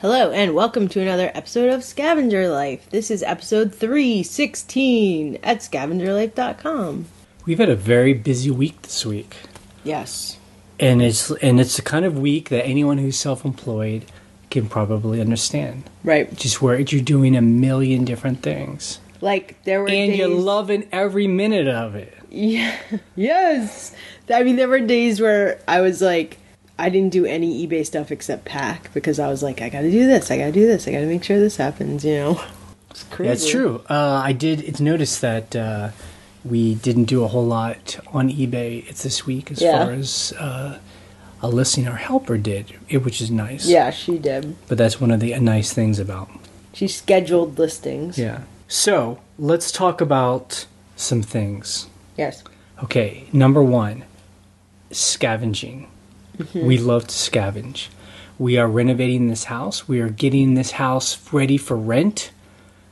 Hello and welcome to another episode of Scavenger Life. This is episode 316 at scavengerlife.com. We've had a very busy week this week. Yes. And it's the kind of week that anyone who's self-employed can probably understand. Right. Just where you're doing a million different things. Like there were and days... you're loving every minute of it. Yeah. Yes. I mean, there were days where I was like, I didn't do any eBay stuff except pack because I was like, I gotta do this, I gotta make sure this happens, you know? It's crazy. That's true. It's noticed that we didn't do a whole lot on eBay this week as far as a listing our helper did, which is nice. Yeah, she did. But that's one of the nice things about. She scheduled listings. Yeah. So, let's talk about some things. Yes. Okay, number one, scavenging. Mm-hmm. We love to scavenge. We are renovating this house. We are getting this house ready for rent.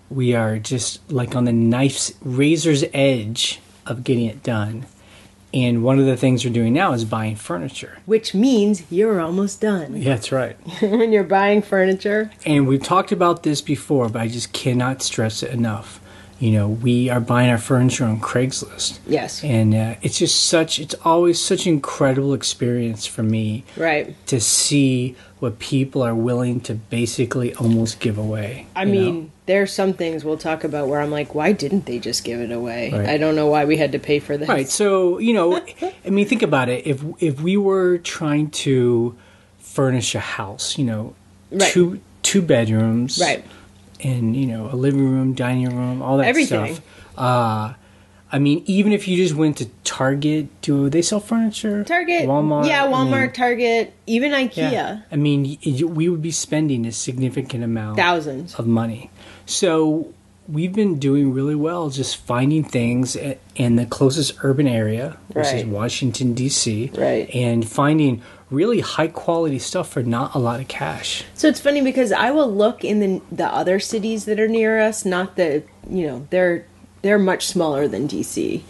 We are just like on the razor's edge of getting it done. And one of the things we're doing now is buying furniture. Which means you're almost done. Yeah, that's right. When you're buying furniture. And we've talked about this before, but I just cannot stress it enough. You know, we are buying our furniture on Craigslist. Yes. And it's always such an incredible experience for me. Right. To see what people are willing to basically almost give away. I mean, there are some things we'll talk about where I'm like, why didn't they just give it away? Right. I don't know why we had to pay for this. Right. So, I mean, think about it. If we were trying to furnish a house, right. two bedrooms. Right. And, a living room, dining room, all that Everything. Stuff. I mean, even if you just went to Target, do they sell furniture? Target. Walmart? Yeah, Walmart, Target, even IKEA. Yeah. I mean, we would be spending a significant amount. Thousands. Of money. So we've been doing really well just finding things in the closest urban area, which is Washington, D.C. Right. And finding really high-quality stuff for not a lot of cash. So it's funny because I will look in the other cities that are near us, not they're much smaller than DC.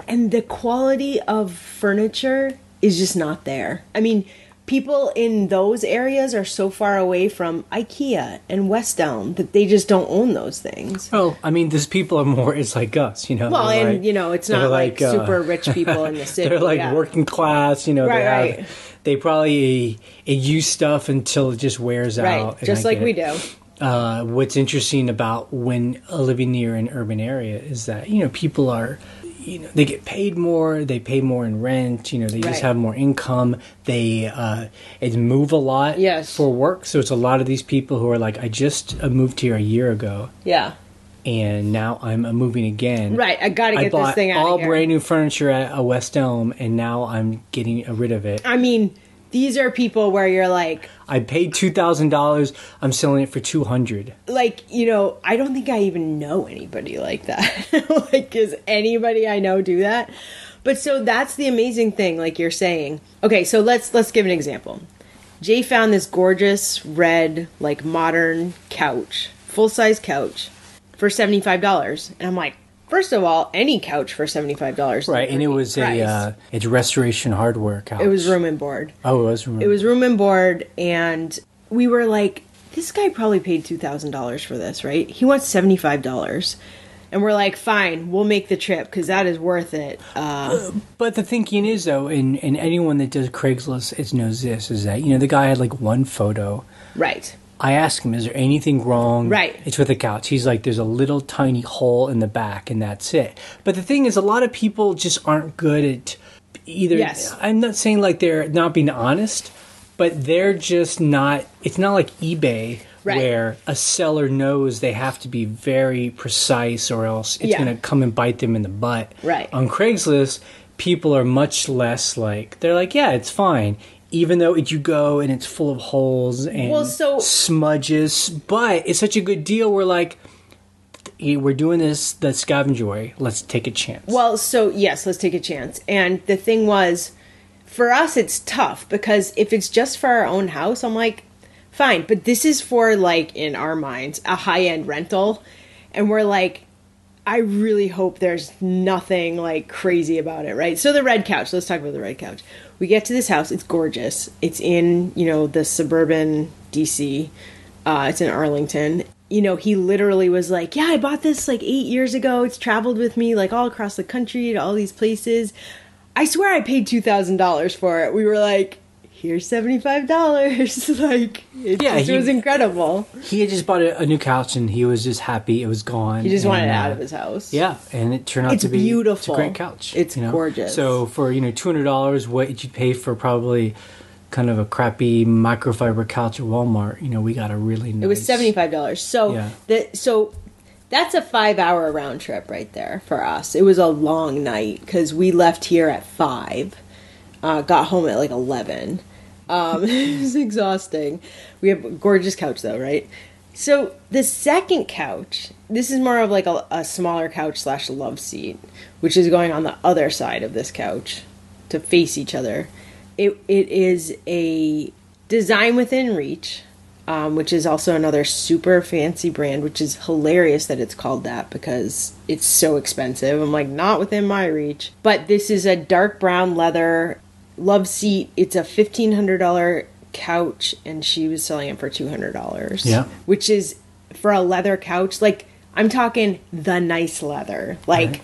And the quality of furniture is just not there. I mean, people in those areas are so far away from IKEA and West Elm that they just don't own those things. Well, I mean, these people are more, it's like us, Well, and, it's not like super rich people in the city. They're like working class, Right. They probably use stuff until it just wears out. Right, just like we do. What's interesting about when living near an urban area is that, people are, they get paid more, they pay more in rent, they just have more income, they move a lot for work. So it's a lot of these people who are like, I just moved here a year ago. Yeah. And now I'm moving again. Right, I gotta get this thing out of here. I bought all brand new furniture at West Elm, and now I'm getting rid of it. I mean, these are people where you're like... I paid $2,000, I'm selling it for $200. Like, I don't think I even know anybody like that. Does anybody I know do that? But so that's the amazing thing, like you're saying. Okay, so let's give an example. Jay found this gorgeous, red, like, modern couch, full-size couch, for $75. And I'm like, first of all, any couch for $75. Right, and it was it's restoration hardware couch. It was room and board. Oh, it was room. It was room and board, and we were like, this guy probably paid $2,000 for this, right? He wants $75. And we're like, fine, we'll make the trip because that is worth it. But the thinking is, though, and anyone that does Craigslist knows this, is that, the guy had like one photo. Right. I asked him, is there anything wrong? Right. It's with the couch. He's like, there's a little tiny hole in the back, and that's it. But the thing is, a lot of people just aren't good at either. Yes. I'm not saying like they're not being honest, but they're just not. It's not like eBay where a seller knows they have to be very precise or else it's going to come and bite them in the butt. Right. On Craigslist, people are much less like, they're like, yeah, it's fine. Even though you go and it's full of holes and smudges, but it's such a good deal. We're like, we're doing this the Scavenger way. Let's take a chance. Well, so yes, let's take a chance. And the thing was, for us, it's tough because if it's just for our own house, I'm like, fine. But this is for, like, in our minds, a high-end rental. And we're like, I really hope there's nothing, like, crazy about it, right? So the red couch. Let's talk about the red couch. We get to this house. It's gorgeous. It's in, the suburban DC. It's in Arlington. You know, he literally was like, yeah, I bought this like 8 years ago. It's traveled with me like all across the country to all these places. I swear I paid $2,000 for it. We were like, here's $75. Like, it was incredible. He had just bought a new couch and he was just happy it was gone. He just wanted it out of his house. Yeah, and it turned out to be beautiful. It's a great couch. It's gorgeous. So for $200, what you'd pay for probably kind of a crappy microfiber couch at Walmart, we got a really nice. It was $75. So that's a 5-hour round trip right there for us. It was a long night because we left here at 5, got home at like 11. It was exhausting. We have a gorgeous couch though, right? So the second couch, this is more of like a smaller couch / love seat, which is going on the other side of this couch to face each other. It is a Design Within Reach, which is also another super fancy brand, which is hilarious that it's called that because it's so expensive. I'm like, not within my reach. But this is a dark brown leather love seat. It's a $1,500 couch, and she was selling it for $200. Yeah. Which is, for a leather couch, like, I'm talking the nice leather. Like,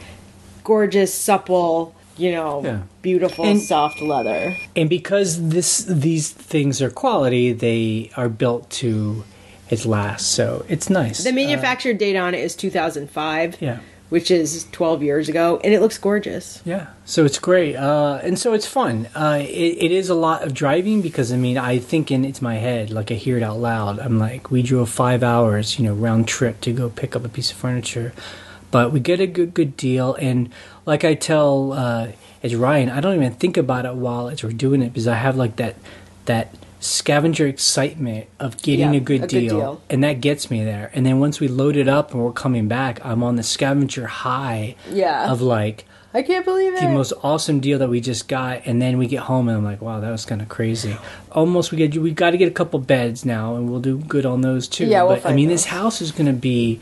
gorgeous, supple, beautiful, soft leather. And because these things are quality, they are built to its last, so it's nice. The manufacturer date on it is 2005. Yeah. Which is 12 years ago, and it looks gorgeous. Yeah, so it's great. And so it's fun. It is a lot of driving because, I think it's my head, like I hear it out loud. I'm like, we drove 5 hours, round trip to go pick up a piece of furniture. But we get a good deal, and like I tell as Ryan, I don't even think about it while we're doing it because I have like that scavenger excitement of getting a good deal, and that gets me there. And then once we load it up and we're coming back, I'm on the scavenger high of like, I can't believe it, the most awesome deal that we just got. And then we get home and I'm like, wow, that was kind of crazy. Almost we got to get a couple beds now, and we'll do good on those too. Yeah, but this house is going to be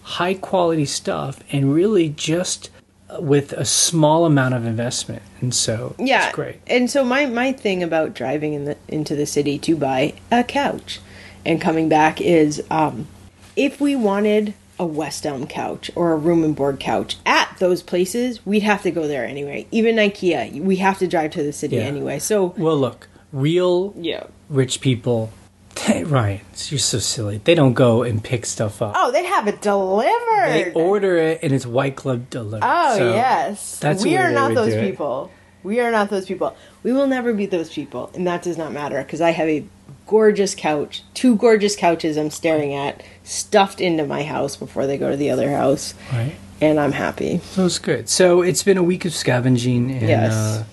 high quality stuff and really just with a small amount of investment, and so it's great. And so my thing about driving into the city to buy a couch and coming back is, if we wanted a West Elm couch or a room and board couch at those places, we'd have to go there anyway. Even IKEA, we have to drive to the city anyway. So look, real rich people. Ryan, you're so silly. They don't go and pick stuff up. Oh, they have it delivered. They order it, and it's white glove delivered. Oh, so yes. We are not those people. We are not those people. We will never be those people, and that does not matter, because I have a gorgeous couch, 2 gorgeous couches I'm staring at, stuffed into my house before they go to the other house. Right. And I'm happy. So it's good. So it's been a week of scavenging, and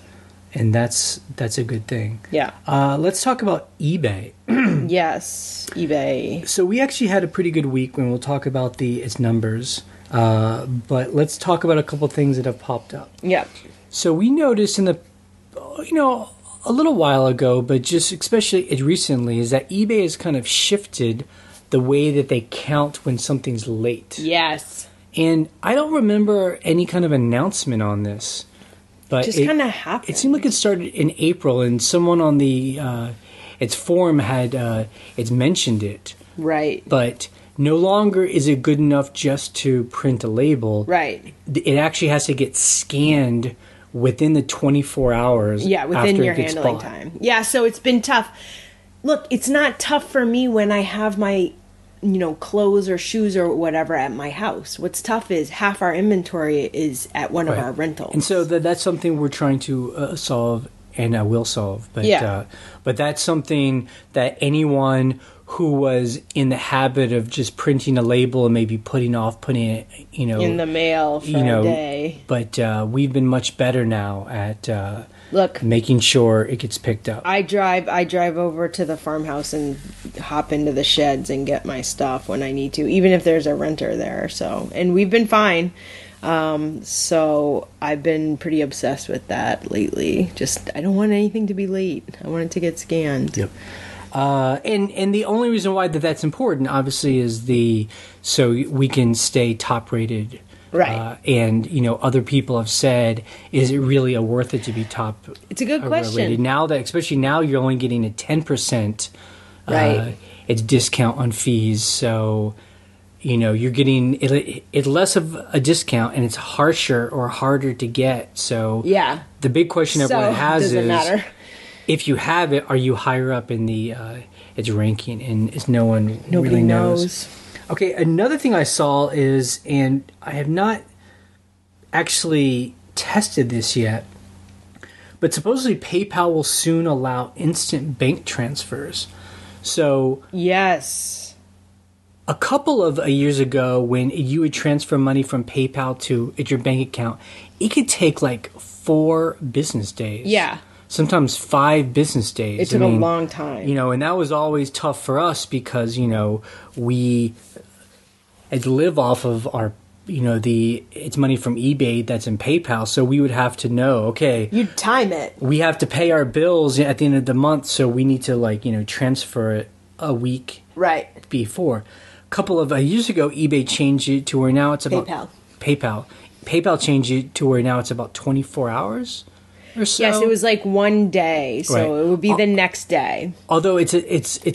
and that's a good thing. Yeah. Let's talk about eBay. Yes, eBay. So we actually had a pretty good week when we'll talk about its numbers. But let's talk about a couple things that have popped up. Yeah. So we noticed in the, a little while ago, but just especially recently, is that eBay has kind of shifted the way that they count when something's late. Yes. And I don't remember any kind of announcement on this. But just kind of happened. It seemed like it started in April, and someone on the its forum had it's mentioned it. Right. But no longer is it good enough just to print a label. Right. It actually has to get scanned within the 24 hours. Yeah, within your handling time. Yeah, so it's been tough. Look, it's not tough for me when I have my clothes or shoes or whatever at my house. What's tough is half our inventory is at one of our rentals. And so that's something we're trying to solve, and will solve. But but that's something that anyone who was in the habit of just printing a label and maybe putting it, in the mail for a day. But we've been much better now at making sure it gets picked up. I drive over to the farmhouse and hop into the sheds and get my stuff when I need to, even if there's a renter there. So, and we've been fine. So I've been pretty obsessed with that lately. Just, I don't want anything to be late. I want it to get scanned. Yep. And the only reason why that's important, obviously, is so we can stay top rated. Right. And, other people have said, is it really worth it to be top? It's a good question. Rated? Now that, especially now, you're only getting a 10%. Right. it's discount on fees. So, you're getting it less of a discount, and it's harsher or harder to get. So the big question everyone has is, matter? If you have it, are you higher up in the its ranking? And nobody really knows. Okay, another thing I saw is, and I have not actually tested this yet, but supposedly PayPal will soon allow instant bank transfers. So yes, a couple of years ago, when you would transfer money from PayPal to your bank account, it could take like 4 business days. Yeah. Sometimes 5 business days. It took a long time. And that was always tough for us because, we had to live off of our, it's money from eBay that's in PayPal. So we would have to know, okay. You'd time it. We have to pay our bills at the end of the month. So we need to transfer it a week before. A couple of years ago, eBay changed it to where now it's about PayPal changed it to where now it's about 24 hours. Or so. Yes, it was like one day, so it would be the next day. Although it's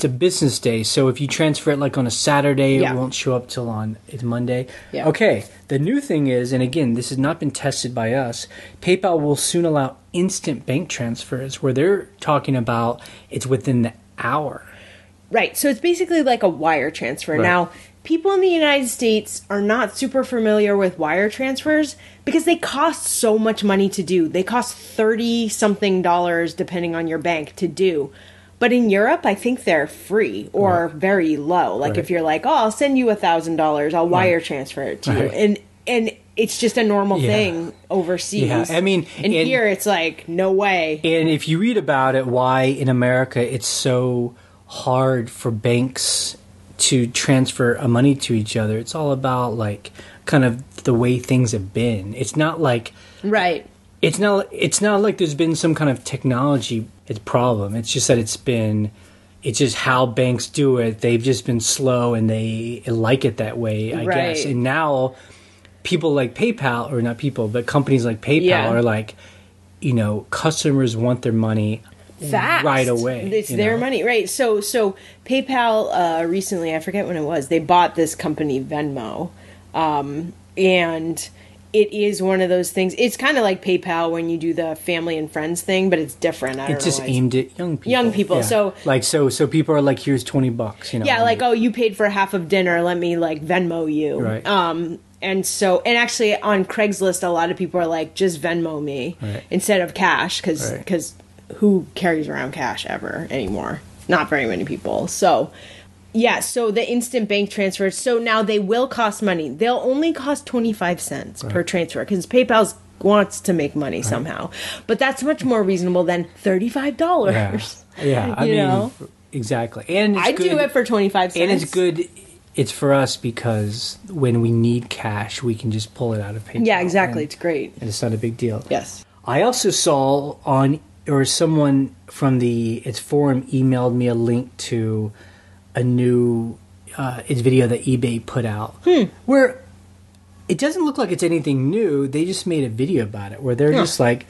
a business day, so if you transfer it like on a Saturday, it won't show up till it's Monday. Yeah. Okay, the new thing is, and again, this has not been tested by us, PayPal will soon allow instant bank transfers, where they're talking about it's within the hour. Right, so it's basically like a wire transfer. Right. Now, people in the United States are not super familiar with wire transfers because they cost so much money to do. They cost $30-something depending on your bank to do. But in Europe, I think they're free or very low. Like if you're like, oh, I'll send you $1,000, I'll wire transfer it to you. And it's just a normal thing overseas. Yeah, I mean... And here it's like, no way. And if you read about it, why in America it's so hard for banks to transfer money to each other, it's all about like kind of the way things have been. It's not like it's not like there's been some kind of technology problem. It's just that it's just how banks do it. They've just been slow and they like it that way, I guess. And now people like PayPal, or not people, but companies like PayPal are like, customers want their money fast, right away. It's their money, right? So PayPal recently, I forget when it was, they bought this company Venmo, and it is one of those things. It's kind of like PayPal when you do the family and friends thing, but it's different. It's just aimed at young people. Yeah. So people are like, here's $20. Yeah, like, oh, you paid for half of dinner. Let me like Venmo you. Right. And actually on Craigslist, a lot of people are like, just Venmo me instead of cash, because who carries around cash ever anymore? Not very many people. So, so the instant bank transfers. So now they will cost money. They'll only cost 25 cents per transfer because PayPal wants to make money somehow. But that's much more reasonable than $35. Yeah, I mean, exactly. And I'd do it for 25 cents. And it's good. It's for us because when we need cash, we can just pull it out of PayPal. Yeah, exactly. It's great. And it's not a big deal. Yes. I also saw someone from its forum emailed me a link to a new video that eBay put out where it doesn't look like it's anything new. They just made a video about it where they're just like,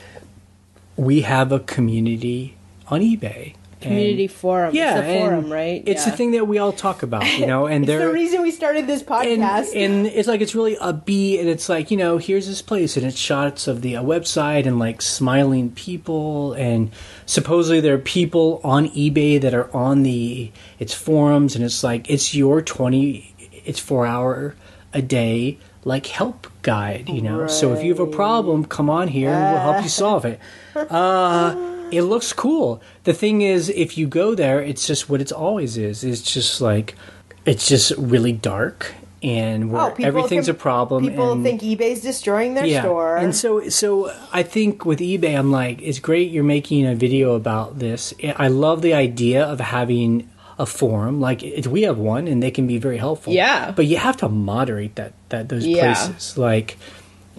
we have a community on eBay. Community forum. Yeah, it's the forum, right? It's the thing that we all talk about, and it's the reason we started this podcast. And it's like, it's really upbeat, and it's like, here's this place, and it's shots of the website and like smiling people, and supposedly there are people on eBay that are on its forums, and it's like, it's your 4 hour a day like help guide, Right. So if you have a problem, come on here and we'll help you solve it. It looks cool. The thing is, if you go there, it's just what it always is. It's just like, it's just really dark, and where everything's a problem. People think eBay's destroying their store. And so I think with eBay, I'm like, it's great you're making a video about this. I love the idea of having a forum. Like, we have one, and they can be very helpful. Yeah. But you have to moderate those places. Like,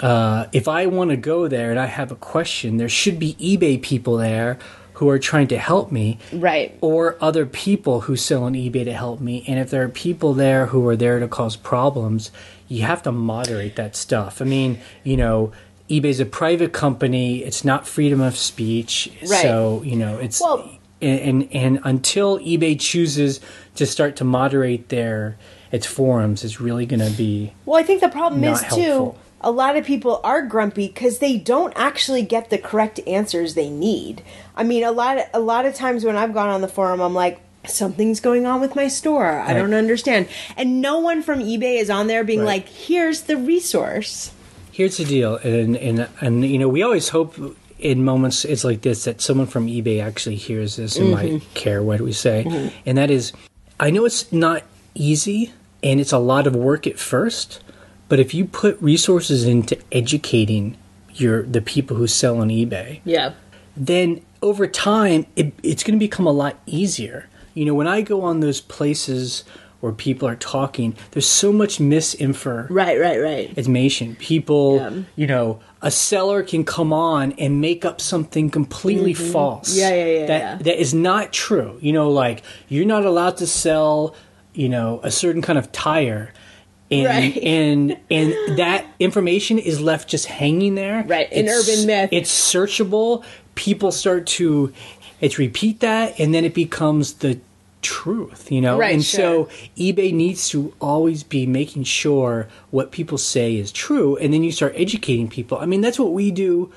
if I want to go there and I have a question, there should be eBay people there who are trying to help me. Right. Or other people who sell on eBay to help me. And if there are people there who are there to cause problems, you have to moderate that stuff. I mean, eBay's a private company. It's not freedom of speech. Right. So, it's... Well, And until eBay chooses to start to moderate its forums, it's really going to be Well, I think the problem is, helpful. too, a lot of people are grumpy because they don't actually get the correct answers they need. I mean, a lot of times when I've gone on the forum, I'm like, something's going on with my store. I don't understand. And no one from eBay is on there being like, here's the resource. Here's the deal. And you know, we always hope in moments it's like this that someone from eBay actually hears this and might care what we say. And that is, I know it's not easy and it's a lot of work at first, but if you put resources into educating the people who sell on eBay, then over time it's going to become a lot easier. You know, when I go on those places where people are talking, there's so much misinformation. Right. People, you know, a seller can come on and make up something completely false. That is not true. You know, like, you're not allowed to sell, you know, a certain kind of tire. And that information is left just hanging there. Right, an urban myth. It's searchable. People start to repeat that, and then it becomes the truth, you know? Right, and so eBay needs to always be making sure what people say is true, and then you start educating people. I mean, that's what we do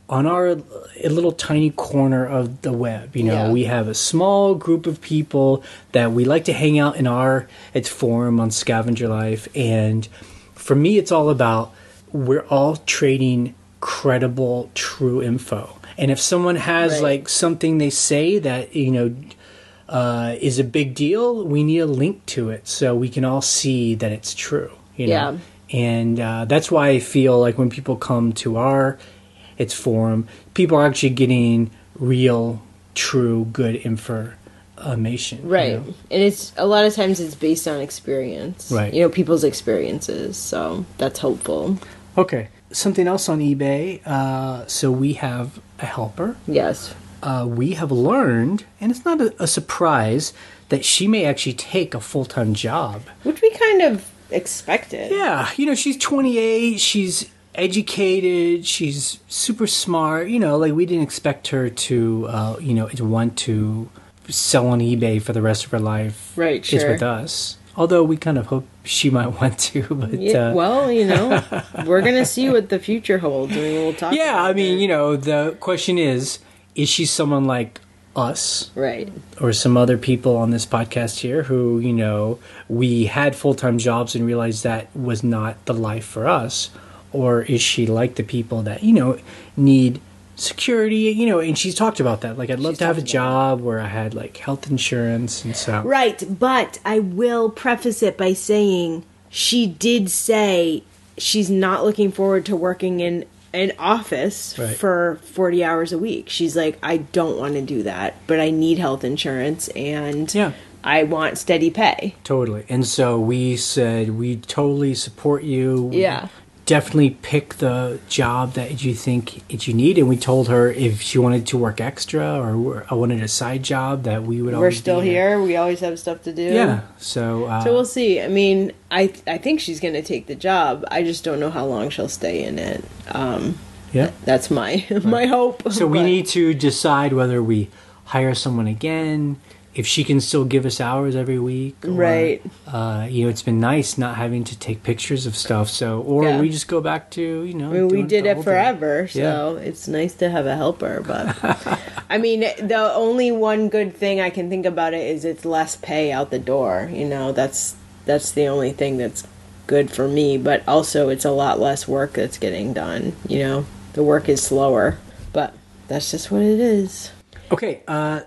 on our little tiny corner of the web. You know, we have a small group of people that we like to hang out in its forum on Scavenger Life. And for me, it's all about, we're all trading credible, true info. And if someone has like something they say that, you know, is a big deal, we need a link to it so we can all see that it's true, you know? And that's why I feel like when people come to its forum, people are actually getting real, true, good information. Right. You know? And it's a lot of times it's based on experience. Right. You know, people's experiences. So that's hopeful. Okay. Something else on eBay. So we have a helper. Yes. We have learned, and it's not a surprise, that she may actually take a full-time job. Which we kind of expected. Yeah. You know, she's 28. She's educated. She's super smart. You know, like, we didn't expect her to, you know, to want to sell on eBay for the rest of her life. Right, sure. Is with us. Although we kind of hope she might want to. But well, you know, we're going to see what the future holds. I mean, we'll talk about I mean, it. you know, the question is she someone like us? Right. Or some other people on this podcast here who, you know, we had full-time jobs and realized that was not the life for us? Or is she like the people that, you know, need security, you know, and she's talked about that. Like, I'd love to have a job where I had, like, health insurance and so. Right, but I will preface it by saying she did say she's not looking forward to working in an office for 40 hours a week. She's like, I don't want to do that, but I need health insurance and I want steady pay. Totally. And so we said, we totally support you. Yeah. Definitely pick the job that you think that you need. And we told her if she wanted to work extra or I wanted a side job, that we would always We're still here. We always have stuff to do. Yeah. So we'll see. I mean, I think she's going to take the job. I just don't know how long she'll stay in it. That's my hope. So we need to decide whether we hire someone again, if she can still give us hours every week. Or, right. You know, it's been nice not having to take pictures of stuff. So, or we just go back to, you know. I mean, we did it forever, so it's nice to have a helper. But, I mean, the only one good thing I can think about it is it's less pay out the door. You know, that's the only thing that's good for me. But also, it's a lot less work that's getting done. You know, the work is slower. But that's just what it is. Okay,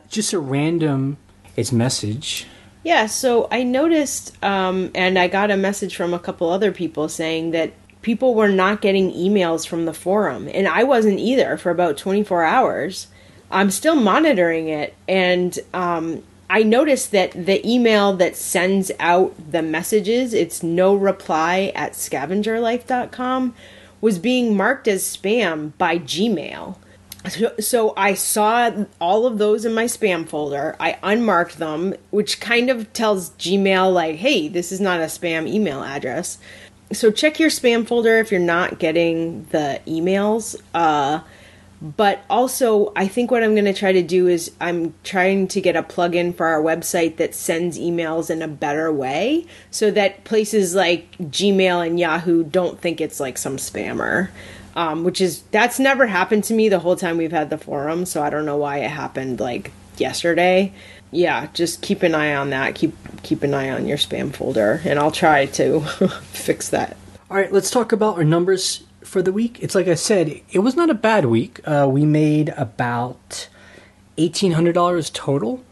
just a random... It's message. Yeah, so I noticed, and I got a message from a couple other people saying that people were not getting emails from the forum. And I wasn't either for about 24 hours. I'm still monitoring it. And I noticed that the email that sends out the messages, it's no reply at scavengerlife.com, was being marked as spam by Gmail. So I saw all of those in my spam folder. I unmarked them, which kind of tells Gmail, like, hey, this is not a spam email address. So check your spam folder if you're not getting the emails. But also, I think what I'm going to try to do is I'm trying to get a plugin for our website that sends emails in a better way so that places like Gmail and Yahoo don't think it's like some spammer. That's never happened to me the whole time we've had the forum, so I don't know why it happened like yesterday. Yeah, just keep an eye on that. Keep an eye on your spam folder, and I'll try to fix that. All right, let's talk about our numbers for the week. It's like I said, it was not a bad week. We made about $1,800 total.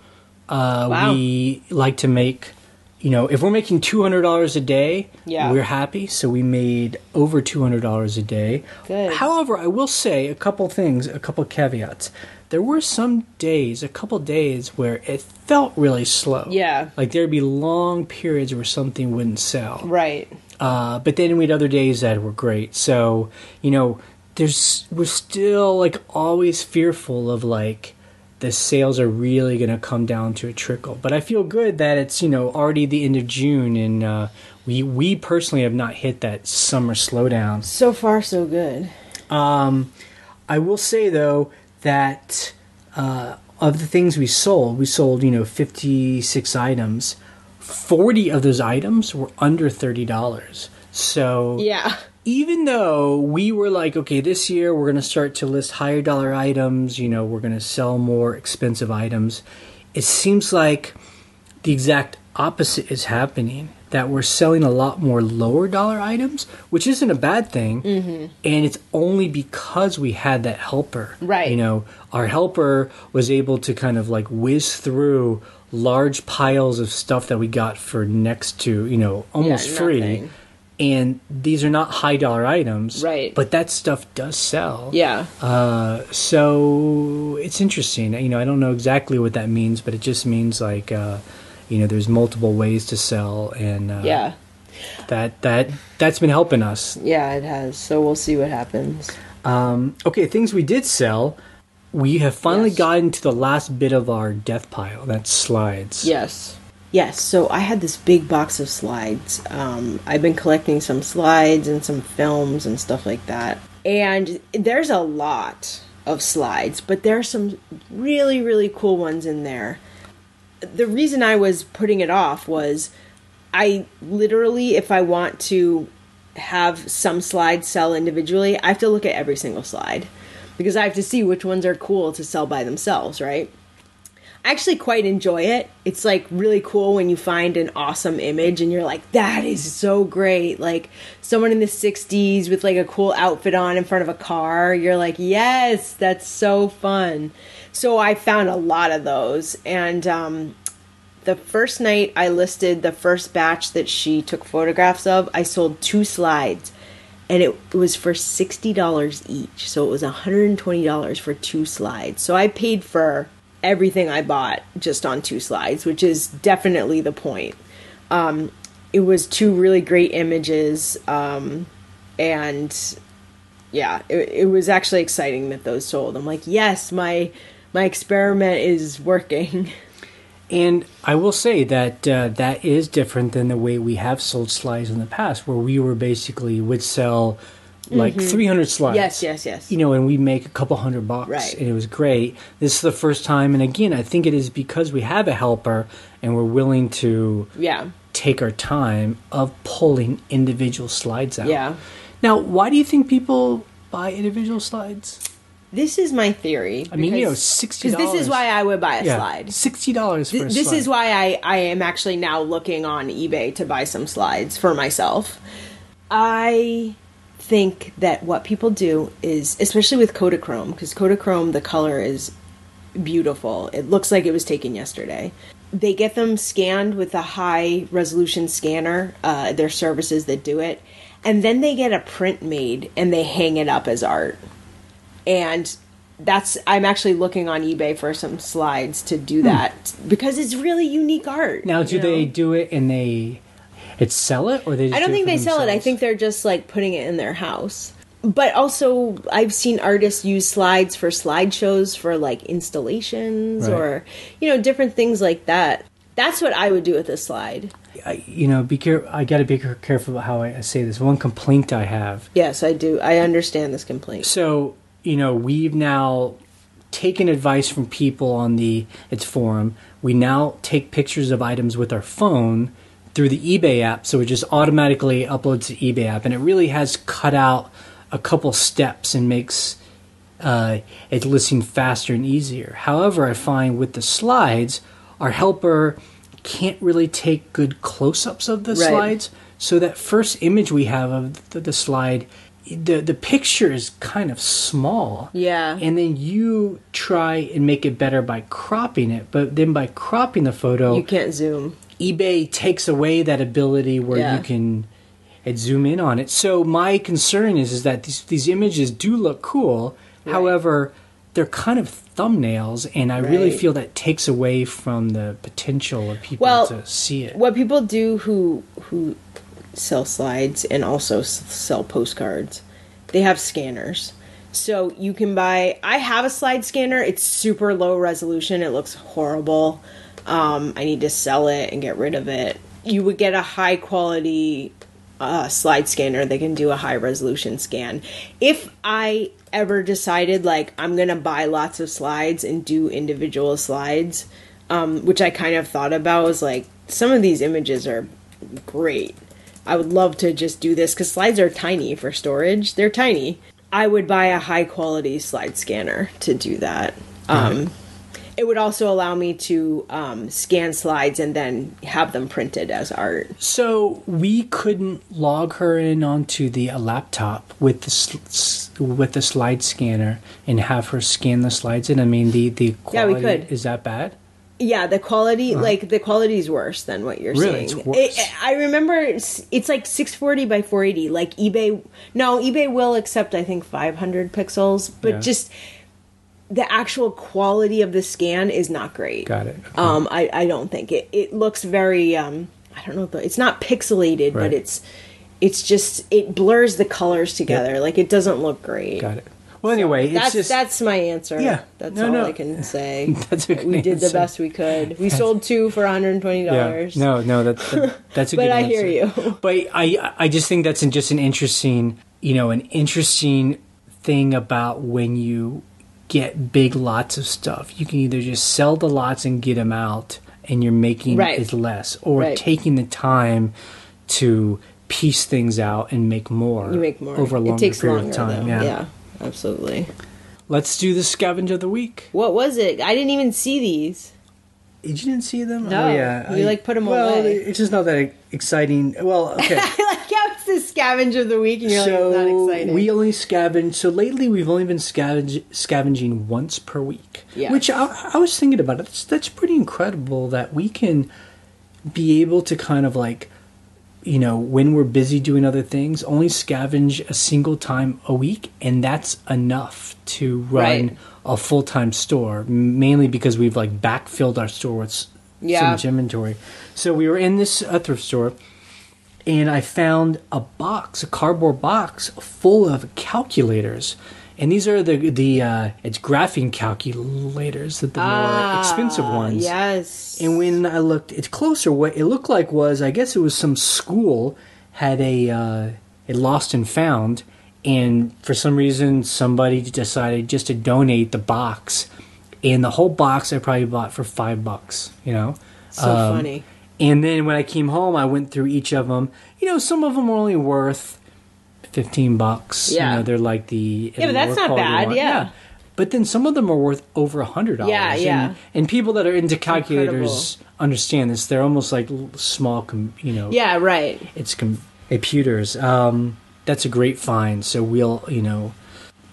Wow. We like to make, if we're making $200 a day, we're happy. So we made over $200 a day. Good. However, I will say a couple caveats. There were a couple days where it felt really slow. Yeah. Like there'd be long periods where something wouldn't sell. Right. But then we had other days that were great. So, we're still like always fearful of like the sales are really going to come down to a trickle. But I feel good that it's, already the end of June and we personally have not hit that summer slowdown. So far, so good. I will say though that of the things we sold, 56 items. 40 of those items were under $30. So even though we were like, okay, this year we're going to start to list higher dollar items, we're going to sell more expensive items, it seems like the exact opposite is happening, that we're selling a lot more lower dollar items, which isn't a bad thing. Mm-hmm. And it's only because we had that helper. Right. Our helper was able to kind of like whiz through large piles of stuff that we got for next to, almost free. And these are not high dollar items. Right. But that stuff does sell. Yeah. So it's interesting. I don't know exactly what that means, but it just means like, there's multiple ways to sell. And that's been helping us. Yeah, it has. So we'll see what happens. Okay, things we did sell. We have finally gotten to the last bit of our death pile. That's slides. Yes. So I had this big box of slides. I've been collecting some slides and some films and stuff like that. And there's a lot of slides, but there are some really, really cool ones in there. The reason I was putting it off was I literally, if I want to have some slides sell individually, I have to look at every single slide. Because I have to see which ones are cool to sell by themselves, right? I actually quite enjoy it. It's like really cool when you find an awesome image and you're like, that is so great. Like someone in the 60s with like a cool outfit on in front of a car. You're like, yes, that's so fun. So I found a lot of those. And the first night I listed the first batch that she took photographs of, I sold 2 slides. And it was for $60 each. So it was $120 for 2 slides. So I paid for everything I bought just on 2 slides, which is definitely the point. It was 2 really great images. And it was actually exciting that those sold. I'm like, yes, my experiment is working. And I will say that that is different than the way we have sold slides in the past, where we would sell like 300 slides. Yes. And we make a couple $100, right? And it was great. This is the first time, and again, I think it is because we have a helper and we're willing to take our time of pulling individual slides out. Yeah. Now, why do you think people buy individual slides? This is my theory. I mean, $60. Because this is why I would buy a slide. $60 for a slide. This is why I am actually now looking on eBay to buy some slides for myself. I think that what people do is, especially with Kodachrome, because Kodachrome, the color is beautiful. It looks like it was taken yesterday. They get them scanned with a high resolution scanner. There's services that do it. And then they get a print made and they hang it up as art. And I'm actually looking on eBay for some slides to do that because it's really unique art. Now, do they do it and sell it, or they? I don't think they sell it. I think they're just like putting it in their house. But also, I've seen artists use slides for slideshows for like installations or different things like that. That's what I would do with a slide. Be careful. I got to be careful about how I say this. One complaint I have. Yes, I do. I understand this complaint. So, we've now taken advice from people on its forum. We now take pictures of items with our phone through the eBay app, so it just automatically uploads to the eBay app, and it really has cut out a couple steps and makes it listing faster and easier. However, I find with the slides, our helper can't really take good close-ups of the slides, so that first image we have of the slide, the picture is kind of small. Yeah. And then you try and make it better by cropping it, but then by cropping the photo, you can't zoom. eBay takes away that ability where you can zoom in on it. So my concern is that these images do look cool. Right. However, they're kind of thumbnails, and I really feel that takes away from the potential of people to see it. What people do who sell slides and also sell postcards, they have scanners. So you can buy... I have a slide scanner. It's super low resolution. It looks horrible. I need to sell it and get rid of it. You would get a high quality slide scanner that can do a high resolution scan. If I ever decided like I'm gonna buy lots of slides and do individual slides, which I kind of thought about, was like, some of these images are great. I would love to just do this because slides are tiny for storage. They're tiny. I would buy a high quality slide scanner to do that. It would also allow me to scan slides and then have them printed as art. So we couldn't log her in onto the laptop with the slide scanner and have her scan the slides in. I mean, the quality, we could. Is that bad? Yeah, the quality, the quality is worse than what you're really, seeing. It's worse. I remember it's like 640 by 480. Like eBay will accept, I think, 500 pixels, but just the actual quality of the scan is not great. Got it. Okay. I don't think it looks very, I don't know, it's not pixelated, but it's just, it blurs the colors together. Like, it doesn't look great. Got it. Well, anyway, that's my answer. Yeah, that's all I can say. That's a good We did answer. the best we could. We sold 2 for $120. Yeah. No, that's a good answer. But I hear you. But I just think that's just an interesting, an interesting thing about when you get big lots of stuff. You can either just sell the lots and get them out, and you're making it less, or taking the time to piece things out and make more. You make more over a longer period of time. Though. Yeah. Absolutely. Let's do the Scavenger of the Week. What was it? I didn't even see these. You didn't see them? No. Oh, yeah. You put them away. It's just not that exciting. Well, okay. I like how it's the Scavenger of the Week and you're like, it's not exciting. We only scavenge. So lately we've only been scavenging once per week. Yeah. Which I was thinking about it. That's pretty incredible that we can be able to kind of like, when we're busy doing other things, only scavenge a single time a week, and that's enough to run a full-time store, mainly because we've like backfilled our store with so much inventory. So we were in this thrift store, and I found a cardboard box full of calculators. And these are it's graphing calculators, the more expensive ones. Yes. And when I looked, it's closer. What it looked like was, I guess it was some school had a lost and found, and for some reason somebody decided just to donate the box, and the whole box I probably bought for $5. So funny. And then when I came home, I went through each of them. Some of them were only worth $15. Yeah. They're like the but that's not bad. Yeah. But then some of them are worth over $100. Yeah. And people that are into calculators understand this. They're almost like small, Yeah, right. It's computers. That's a great find. So we'll,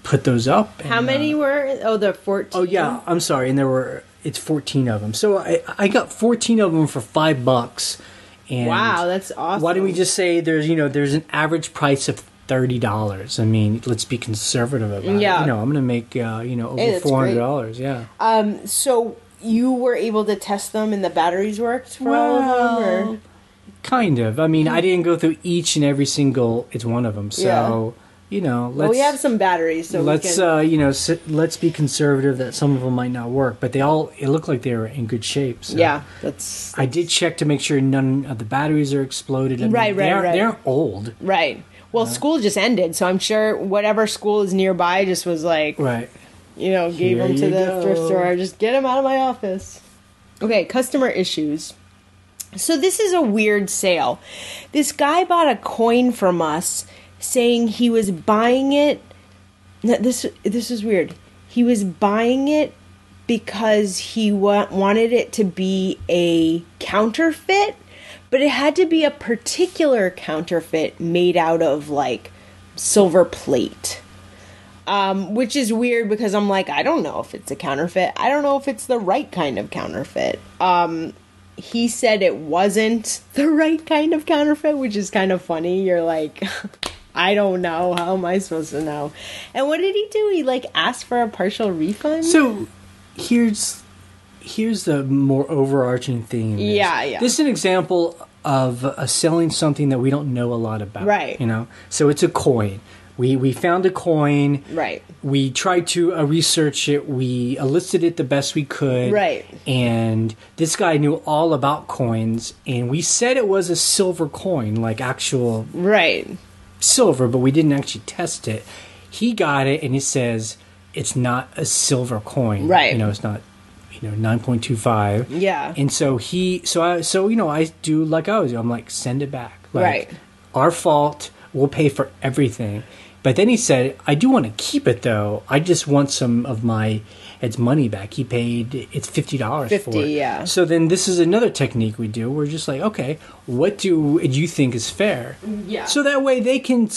put those up. How many were? Oh, the 14. Oh yeah. I'm sorry. And it's 14 of them. So I got 14 of them for $5. And wow, that's awesome. Why don't we just say there's an average price of $30? I mean, let's be conservative about it. I'm going to make over $400. Yeah. So you were able to test them and the batteries worked for all of them, or? Kind of. I mean, I didn't go through each and every single. It's one of them. So let's. We have some batteries, so let's let's be conservative that some of them might not work, but it looked like they were in good shape. So. Yeah, I did check to make sure none of the batteries are exploded. I mean, Right. They're old. Right. Well, school just ended, so I'm sure whatever school is nearby just was like, right. Gave them to the thrift store. Just get them out of my office. Okay, customer issues. So this is a weird sale. This guy bought a coin from us saying he was buying it. This is weird. He was buying it because he wanted it to be a counterfeit, but it had to be a particular counterfeit made out of like silver plate. Which is weird because I'm like, I don't know if it's a counterfeit. I don't know if it's the right kind of counterfeit. He said it wasn't the right kind of counterfeit, which is kind of funny. You're like, I don't know. How am I supposed to know? And what did he do? He like asked for a partial refund? So here's the more overarching theme. Yeah. This is an example of selling something that we don't know a lot about. Right. So it's a coin. We found a coin. Right. We tried to research it. We elicited it the best we could. Right. And this guy knew all about coins. And we said it was a silver coin, like actual silver, but we didn't actually test it. He got it, and he says it's not a silver coin. Right. It's not 9.25. Yeah. And so I do like I always do. I'm like, send it back. Like, right. Our fault. We'll pay for everything. But then he said, I do want to keep it, though. I just want some of its money back. He paid, it's $50 for it. Yeah. So then this is another technique we do. We're just like, okay, what do you think is fair? Yeah. So that way they can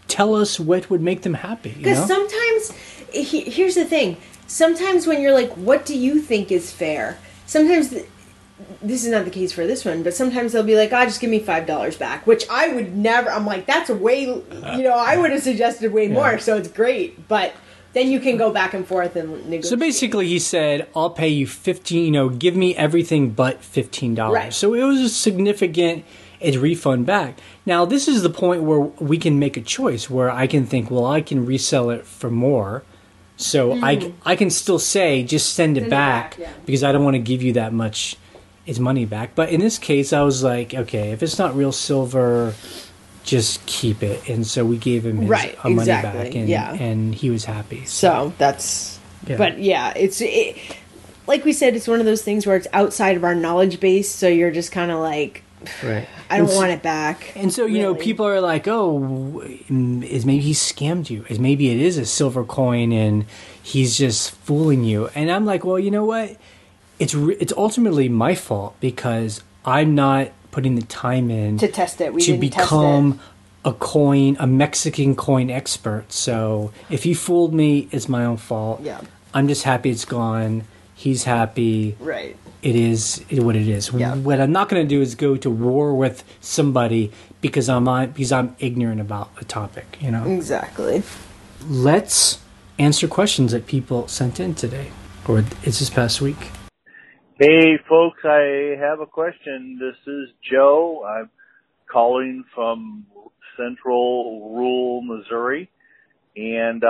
tell us what would make them happy. Because sometimes, here's the thing. Sometimes when you're like, what do you think is fair? Sometimes... this is not the case for this one, but sometimes they'll be like, just give me $5 back, which I would never, I'm like, that's way, I would have suggested way more, so it's great, but then you can go back and forth and negotiate. So basically he said, I'll pay you $15, give me everything but $15. Right. So it was a significant refund back. Now this is the point where we can make a choice, where I can think, well, I can resell it for more. So I can still say, just send it back because I don't want to give you that much his money back. But in this case, I was like, okay, if it's not real silver, just keep it. And so we gave him his money back, and he was happy. So that's, but it's like we said, it's one of those things where it's outside of our knowledge base, so you're just kind of like, right. I don't want it back. And so, people are like, is maybe he scammed you? Is maybe it is a silver coin and he's just fooling you? And I'm like, well, you know what? It's ultimately my fault because I'm not putting the time in to test it. To become a Mexican coin expert. So if he fooled me, it's my own fault. Yeah. I'm just happy it's gone. He's happy. Right. It is what it is. Yeah. What I'm not going to do is go to war with somebody because I'm ignorant about a topic. Exactly. Let's answer questions that people sent in today, or it's this past week. Hey, folks, I have a question. This is Joe. I'm calling from central rural Missouri. And,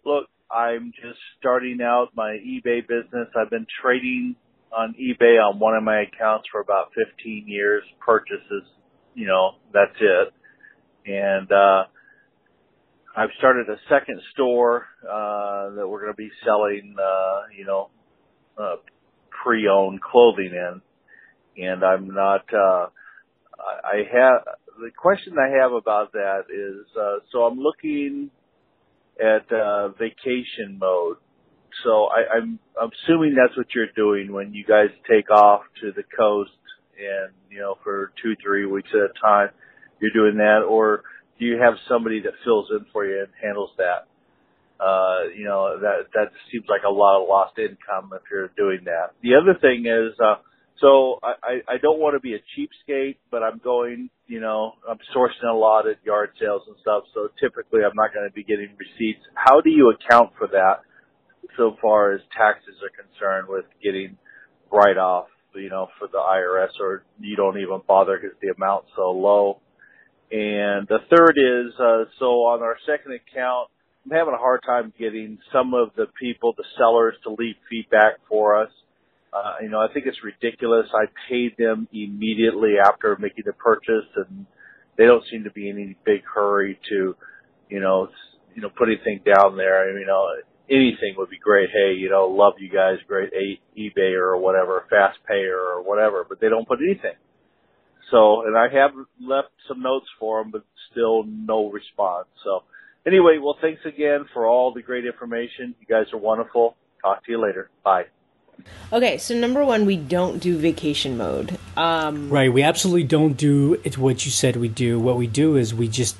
look, I'm just starting out my eBay business. I've been trading on eBay on one of my accounts for about 15 years. Purchases, that's it. And, I've started a second store, that we're going to be selling, pre-owned clothing in, and I'm not, the question I have about that is, so I'm looking at, vacation mode. So I'm assuming that's what you're doing when you guys take off to the coast and, for 2-3 weeks at a time, you're doing that, or do you have somebody that fills in for you and handles that? That seems like a lot of lost income if you're doing that. The other thing is, so I don't want to be a cheapskate, but I'm going, I'm sourcing a lot at yard sales and stuff. So typically I'm not going to be getting receipts. How do you account for that so far as taxes are concerned with getting write-off, for the IRS, or you don't even bother because the amount's so low? And the third is, so on our second account, I'm having a hard time getting some of the people, the sellers, to leave feedback for us. I think it's ridiculous. I paid them immediately after making the purchase, and, they don't seem to be in any big hurry to, put anything down there. I mean, anything would be great. Hey, love you guys, great eBay or whatever, Fast Payer or whatever, but they don't put anything. So, and I have left some notes for them, but still no response. So anyway, well, thanks again for all the great information. You guys are wonderful. Talk to you later. Bye. Okay, so number one, we don't do vacation mode. Right, we absolutely don't do it's what you said we do. What we do is we just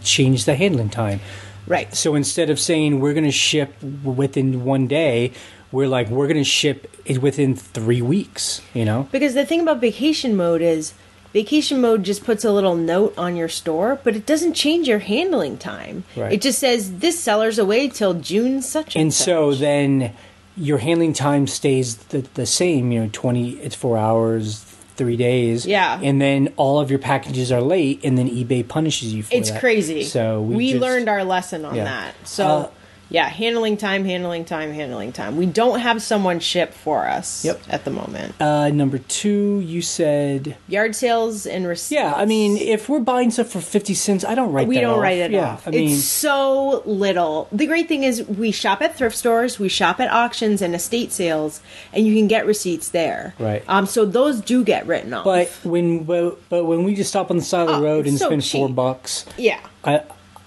change the handling time. Right. So instead of saying we're going to ship within 1 day, we're going to ship it within 3 weeks, Because the thing about vacation mode is vacation mode just puts a little note on your store, but it doesn't change your handling time. Right. It just says this seller's away till June such and such. So then your handling time stays the same, it's 4 hours, 3 days. Yeah. And then all of your packages are late, and then eBay punishes you for that. It's crazy. So we learned our lesson on that. So handling time. We don't have someone ship for us at the moment. Number two, you said yard sales and receipts. Yeah, I mean, if we're buying stuff for 50 cents, I don't write that off. We don't write it Yeah, off. I mean, it's so little. The great thing is we shop at thrift stores, we shop at auctions and estate sales, and you can get receipts there. Right. So those do get written off. But when we just stop on the side of the road and so spend cheap. $4, Yeah.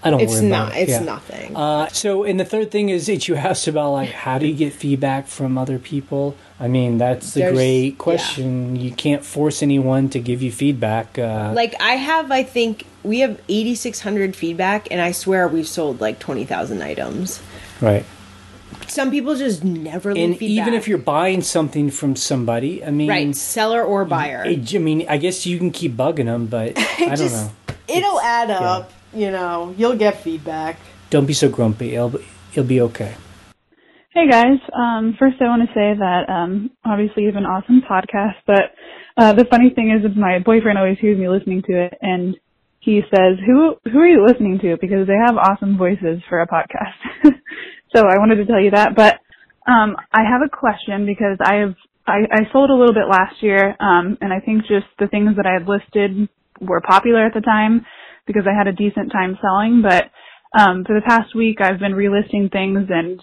I don't worry about it. It's nothing. So, and the third thing is that you asked about, how do you get feedback from other people? I mean, that's the great question. You can't force anyone to give you feedback. I think we have 8,600 feedback, and I swear we've sold 20,000 items. Right. Some people just never leave feedback. Even if you're buying something from somebody, I mean... Right, seller or buyer. I mean, I guess you can keep bugging them, but I don't know. It'll add up. You'll get feedback. Don't be so grumpy. It'll be okay. Hey guys. First I want to say that obviously you have an awesome podcast, but the funny thing is my boyfriend always hears me listening to it, and he says, "Who are you listening to? Because they have awesome voices for a podcast." So I wanted to tell you that. But I have a question because I sold a little bit last year, and I think just the things that I had listed were popular at the time, because I had a decent time selling, but for the past week I've been relisting things, and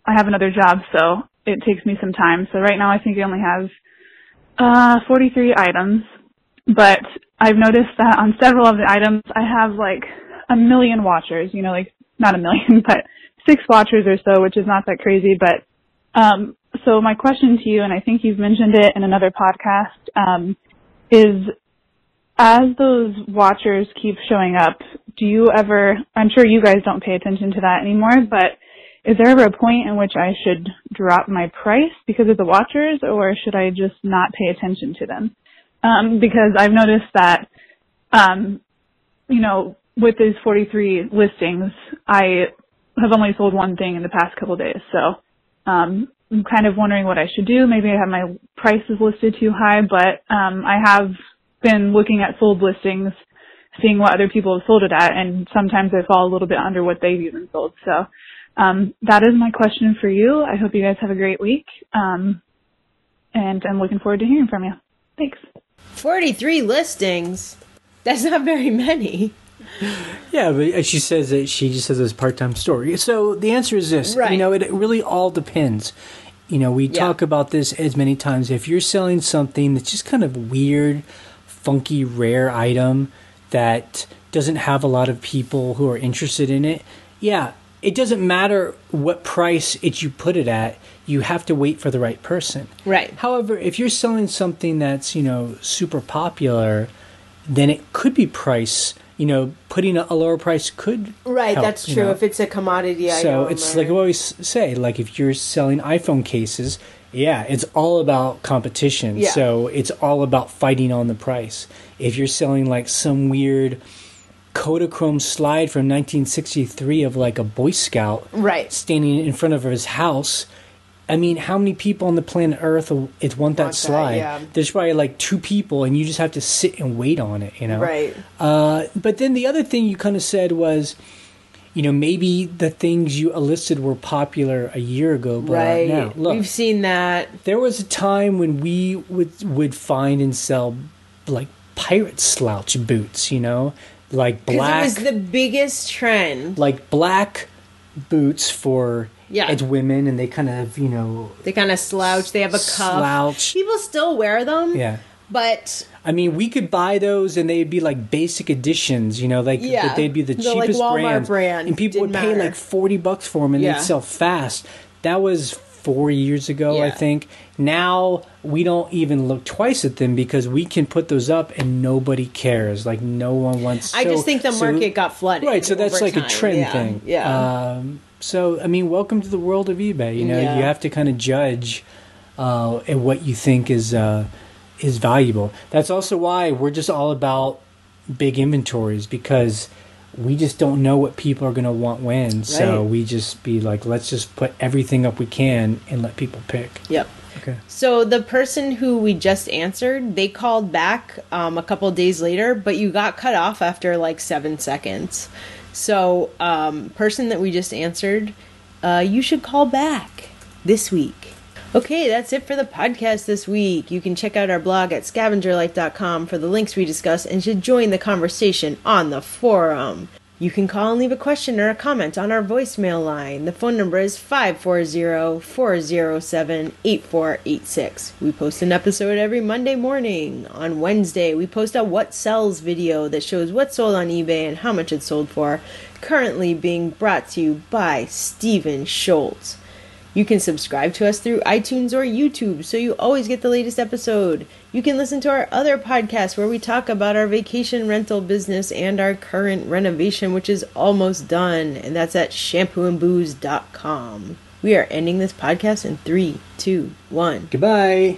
I have another job, so it takes me some time. So right now I think I only have 43 items, but I've noticed that on several of the items I have 1 million watchers, not 1 million, but 6 watchers or so, which is not that crazy. But so my question to you, and I think you've mentioned it in another podcast, is as those watchers keep showing up, do you ever, I'm sure you guys don't pay attention to that anymore, but is there ever a point in which I should drop my price because of the watchers, or should I just not pay attention to them? Because I've noticed that, with these 43 listings, I have only sold one thing in the past couple of days. So I'm kind of wondering what I should do. Maybe I have my prices listed too high, but I have been looking at sold listings, seeing what other people have sold it at, and sometimes I fall a little bit under what they've even sold. So that is my question for you. I hope you guys have a great week, and I'm looking forward to hearing from you. Thanks. 43 listings? That's not very many. Yeah, but she says that she just has this part-time store. So the answer is this. Right. It really all depends. We talk about this as many times. If you're selling something that's just kind of weird, funky, rare item that doesn't have a lot of people who are interested in it, it doesn't matter what price you put it at. You have to wait for the right person. Right. However, if you're selling something that's, super popular, then it could be price. Putting a lower price could Right, help, that's true. If it's a commodity item. So it's like I always say, if you're selling iPhone cases, it's all about competition. Yeah. So it's all about fighting on the price. If you're selling some weird Kodachrome slide from 1963 of a Boy Scout standing in front of his house, I mean, how many people on the planet Earth want that slide? Yeah. There's probably 2 people, and you just have to sit and wait on it, Right. But then the other thing you kind of said was, maybe the things you listed were popular a year ago, but now, look, we've seen that. There was a time when we would find and sell pirate slouch boots, like black. Because it was the biggest trend. Like black boots for it's women, and they kind of, they kind of slouch. They have a cuff. Slouch. People still wear them. Yeah. But I mean, we could buy those, and they'd be like basic editions, but they'd be the cheapest like Walmart brand, and people would pay like $40 for them, and they'd sell fast. That was 4 years ago, I think. Now we don't even look twice at them because we can put those up, and nobody cares. Like no one wants. I just think the market got flooded, right? So that's like time. a trend thing. Yeah. So I mean, welcome to the world of eBay. You have to kind of judge at what you think is valuable. That's also why we're just all about big inventories, because we just don't know what people are going to want when. Right. So we just be like, let's just put everything up we can and let people pick. Yep. Okay. So the person who we just answered, they called back a couple days later, but you got cut off after like 7 seconds. So person that we just answered, you should call back this week. Okay, that's it for the podcast this week. You can check out our blog at scavengerlife.com for the links we discuss and should join the conversation on the forum. You can call and leave a question or a comment on our voicemail line. The phone number is 540-407-8486. We post an episode every Monday morning. On Wednesday, we post a What Sells video that shows what sold on eBay and how much it sold for, currently being brought to you by Steven Schultz. You can subscribe to us through iTunes or YouTube so you always get the latest episode. You can listen to our other podcasts where we talk about our vacation rental business and our current renovation, which is almost done, and that's at shampooandbooze.com. We are ending this podcast in 3, 2, 1. Goodbye.